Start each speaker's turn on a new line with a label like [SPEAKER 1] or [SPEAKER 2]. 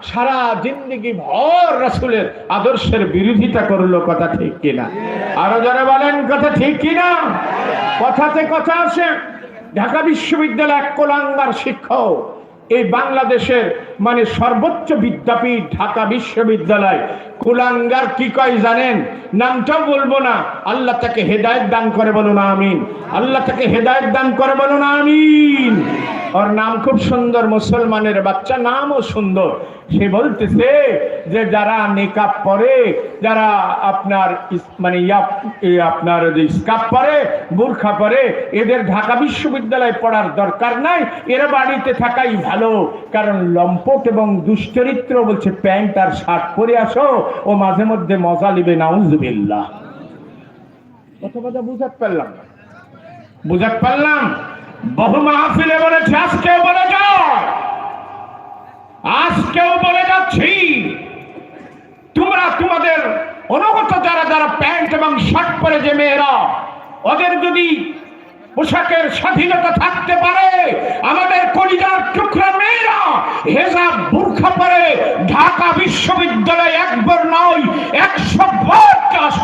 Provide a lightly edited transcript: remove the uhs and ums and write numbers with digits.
[SPEAKER 1] সারা জিন্দগি ভর রাসূলের আদর্শের বিরোধিতা করলো। কথা ঠিক কিনা? আরো যারা বলেন কথা ঠিক কিনা? কথাতে কথা আছে। ঢাকা বিশ্ববিদ্যালয় এক কুলাঙ্গার শিক্ষক, এই বাংলাদেশের মানে সর্বোচ্চ বিদ্যাপীঠ ঢাকা বিশ্ববিদ্যালয়। কুলাঙ্গার কি কয় জানেন? নামটাও বলবো না। আল্লাহ তাকে হেদায়েত দান করে বলুন আমিন। আল্লাহ তাকে হেদায়েত দান করে বলুন আমিন। ওর নাম খুব সুন্দর, মুসলমানের বাচ্চা, নামও সুন্দর। সে বলতেছে যে যারা নিকাব পরে, যারা আপনার মানে আপনার স্কার্ফ পরে, বোরখা পরে, এদের ঢাকা বিশ্ববিদ্যালয়ে পড়ার দরকার নাই, এরা বাড়িতে থাকাই ভালো। কারণ লম্পট এবং দুশ্চরিত্র বলছে প্যান্ট আর শার্ট পরে আসো, ও মাঝে মধ্যে মজা লিবে। নাউজুবিল্লাহ। কথা বুঝাতে পারলাম না? বুঝাতে পারলাম? বহু মাহফিলে বলেছে, আজকেও বলে যাও, আজকেও বলে যাচ্ছি, তোমরা তোমাদের অনুগত যারা যারা প্যান্ট এবং শার্ট পরে যে মেয়েরা, ওদের যদি পোশাকের স্বাধীনতা থাকতে পারে, আমাদের কলিজার টুকরা মেয়েরা হেজাব বোরখা পরে ঢাকা বিশ্ববিদ্যালয়ে একবার নয় 100 বার ক্লাস